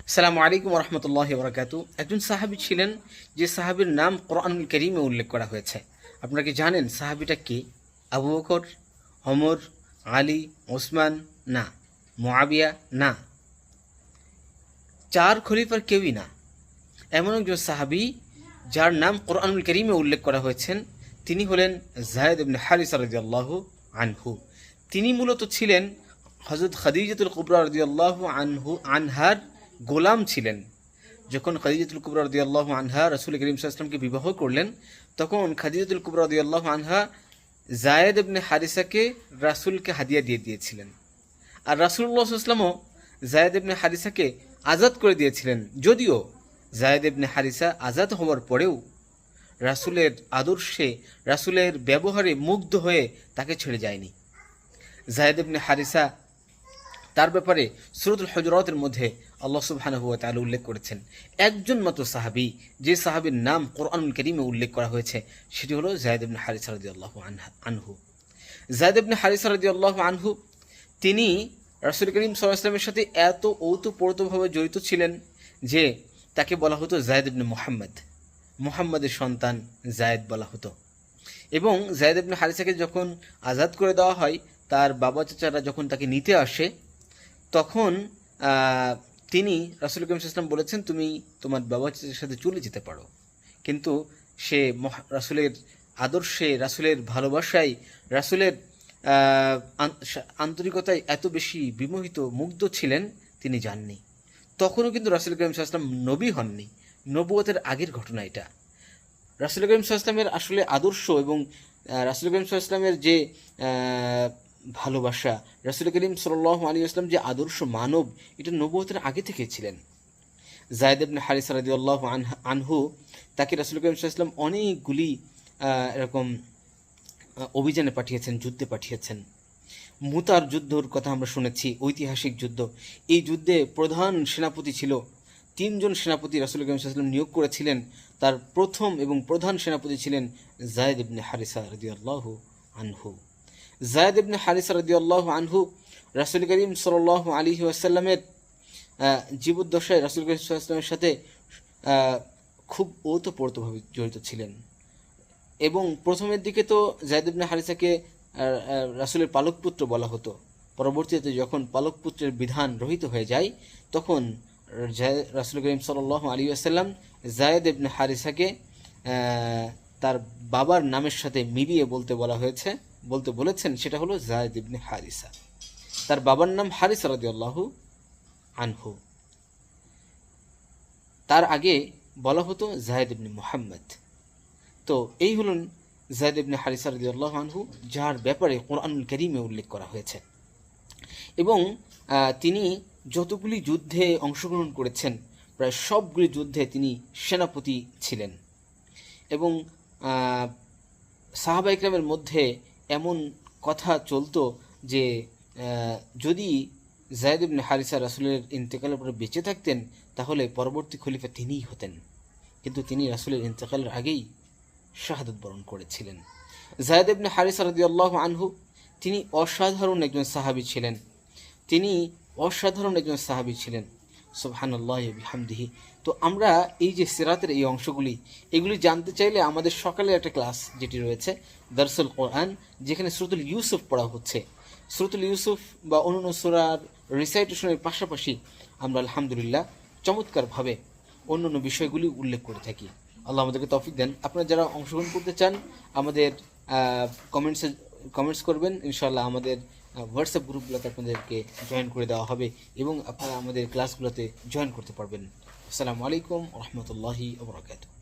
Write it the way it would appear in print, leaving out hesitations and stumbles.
আসসালামু আলাইকুম রহমতুল্লাহ বরকাতু। একজন সাহাবী ছিলেন যে সাহাবীর নাম কোরআনুল কারীমে উল্লেখ করা হয়েছে। আপনারা কি জানেন সাহাবীটা কে? আবু বকর, ওমর, আলী, ওসমান? না। মুআবিয়া? না। চার খলিফার কেউই না। এমন একজন সাহাবী যার নাম কোরআনুল কারীমে উল্লেখ করা হয়েছেন, তিনি হলেন যায়েদ ইবনে হারিসা রাদিয়াল্লাহু আনহু। তিনি মূলত ছিলেন হযরত খাদিজাতুল কুবরা রাদিয়াল্লাহু আনহার গোলাম ছিলেন। যখন খাদিজাতুল কুবরা রাদিয়াল্লাহু আনহা রাসূল করিম সাল্লাল্লাহু আলাইহি ওয়াসাল্লামকে বিবাহ করলেন, তখন খাদিজাতুল কুবরা রাদিয়াল্লাহু আনহা যায়েদ ইবনে হারিসাকে রাসূলকে হাদিয়া দিয়ে দিয়েছিলেন। আর রাসূলুল্লাহ সাল্লাল্লাহু আলাইহি ওয়াসাল্লামও যায়েদ ইবনে হারিসাকে আজাদ করে দিয়েছিলেন। যদিও যায়েদ ইবনে হারিসা আজাদ হওয়ার পরেও রাসূলের আদর্শে, রাসূলের ব্যবহারে মুগ্ধ হয়ে তাকে ছেড়ে যায়নি। যায়েদ ইবনে হারিসা তার ব্যাপারে সূরাতুল হুজুরাতের মধ্যে আল্লাহ সুবহানাহু ওয়া তাআলা উল্লেখ করেছেন। একজন মাত্র সাহাবী, যে সাহাবীর নাম কোরআনুল কারীমে উল্লেখ করা হয়েছে, সেটি হলো যায়েদ ইবনে হারিসা রাদিয়াল্লাহু আনহু। যায়েদ ইবনে হারিসা রাদিয়াল্লাহু আনহু তিনি রাসূল করিম সাল্লাল্লাহু আলাইহি ওয়াসাল্লামের সাথে এত ওতপ্রোতভাবে জড়িত ছিলেন যে তাকে বলা হতো যায়েদ ইবনে মুহাম্মদ, মুহাম্মদের সন্তান যায়েদ বলা হতো। এবং যায়েদ ইবনে হারিসাকে যখন আজাদ করে দেওয়া হয়, তার বাবা চাচারা যখন তাকে নিতে আসে, তখন তিনি রাসূল করিম সাল্লাল্লাহু আলাইহি ওয়াসাল্লাম বলেছেন, তুমি তোমার বাবা চাচার সাথে চলে যেতে পারো। কিন্তু সে রাসূলের আদর্শে, রাসূলের ভালোবাসায়, রাসূলের আন্তরিকতায় এত বেশি বিমোহিত, মুগ্ধ ছিলেন, তিনি যাননি। তখনও কিন্তু রাসূল করিম সাল্লাল্লাহু আলাইহি ওয়াসাল্লাম নবী হননি। নবুয়তের আগের ঘটনা এটা। রাসূল করিম সাল্লাল্লাহু আলাইহি ওয়াসাল্লামের আসলে আদর্শ এবং রাসূল করিম সাল্লাল্লাহু আলাইহি ওয়াসাল্লামের যে ভালোবাসা, রাসূল করিম সাল্লাল্লাহু আলাইহি ওয়াসাল্লাম যে আদর্শ মানব, এটা নবুয়তের আগে থেকে ছিলেন। যায়েদ ইবনে হারিসা রাদিয়াল্লাহু আনহু, তাকে রাসূল করিম সাল্লাল্লাহু আলাইহি ওয়াসাল্লাম অনেকগুলি এরকম অভিযানে পাঠিয়েছেন, যুদ্ধে পাঠিয়েছেন। মুতার যুদ্ধর কথা আমরা শুনেছি, ঐতিহাসিক যুদ্ধ। এই যুদ্ধে প্রধান সেনাপতি ছিল, 3 জন সেনাপতি রাসূল করিম সাল্লাল্লাহু আলাইহি ওয়াসাল্লাম নিয়োগ করেছিলেন। তার প্রথম এবং প্রধান সেনাপতি ছিলেন যায়েদ ইবনে হারিসা রাদিয়াল্লাহু আনহু। যায়েদ ইবনে হারিসা রাদিয়াল্লাহু আনহু রাসূল করিম সাল্লাল্লাহু আলাইহি ওয়াসাল্লামের জীবদ্দশায় রাসূল করিম সাল্লাল্লাহু আলাইহি ওয়াসাল্লামের সাথে খুব ওতপ্রোতভাবে জড়িত ছিলেন। এবং প্রথমের দিকে তো যায়েদ ইবনে হারিসাকে রাসূলের পালক পুত্র বলা হতো। পরবর্তীতে যখন পালক পুত্রের বিধান রহিত হয়ে যায়, তখন রাসূল করিম সাল্লাল্লাহু আলাইহি ওয়াসাল্লাম যায়েদ ইবনে হারিসাকে তার বাবার নামের সাথে মিলিয়ে বলতে বলেছেন, সেটা হলো যায়েদ ইবনে হারিসা। তার বাবার নাম হারিসা রাদিয়াল্লাহু আনহু। তার আগে বলা হতো যায়েদ ইবনে মুহাম্মদ। তো এই হলেন যায়েদ ইবনে হারিসা রাদিয়াল্লাহু আনহু, যার ব্যাপারে কোরআনুল কারীমে উল্লেখ করা হয়েছে। এবং তিনি যতগুলি যুদ্ধে অংশগ্রহণ করেছেন, প্রায় সবগুলি যুদ্ধে তিনি সেনাপতি ছিলেন। এবং সাহাবা ইকরামের মধ্যে এমন কথা চলতো যে যদি যায়েদ ইবনে হারিসা রাসূলের ইন্তেকালের পরে বেঁচে থাকতেন, তাহলে পরবর্তী খলিফা তিনিই হতেন। কিন্তু তিনি রাসূলের ইন্তেকালের আগেই শাহাদাত বরণ করেছিলেন। যায়েদ ইবনে হারিসা রাদিয়াল্লাহু আনহু তিনি অসাধারণ একজন সাহাবী ছিলেন। সুবহানাল্লাহি ওয়া বিহামদিহি। তো আমরা এই যে সিরাতের এই অংশগুলি, এগুলি জানতে চাইলে আমাদের সকালে একটা ক্লাস যেটি রয়েছে, দারসুল কোরআন, যেখানে সূরাতুল ইউসুফ পড়া হচ্ছে। সূরাতুল ইউসুফ বা অন্যান্য সূরার রিসাইটেশনের পাশাপাশি আমরা আলহামদুলিল্লাহ চমৎকারভাবে অন্যান্য বিষয়গুলি উল্লেখ করে থাকি। আল্লাহ আমাদেরকে তৌফিক দেন। আপনারা যারা অংশগ্রহণ করতে চান, আমাদের কমেন্টস করবেন, ইনশাআল্লাহ আমাদের হোয়াটসঅ্যাপ গ্রুপগুলোতে আপনাদেরকে জয়েন করে দেওয়া হবে এবং আপনারা আমাদের ক্লাসগুলোতে জয়েন করতে পারবেন। আসসালামু আলাইকুম ওয়া রাহমাতুল্লাহি ওয়া বারাকাতুহু।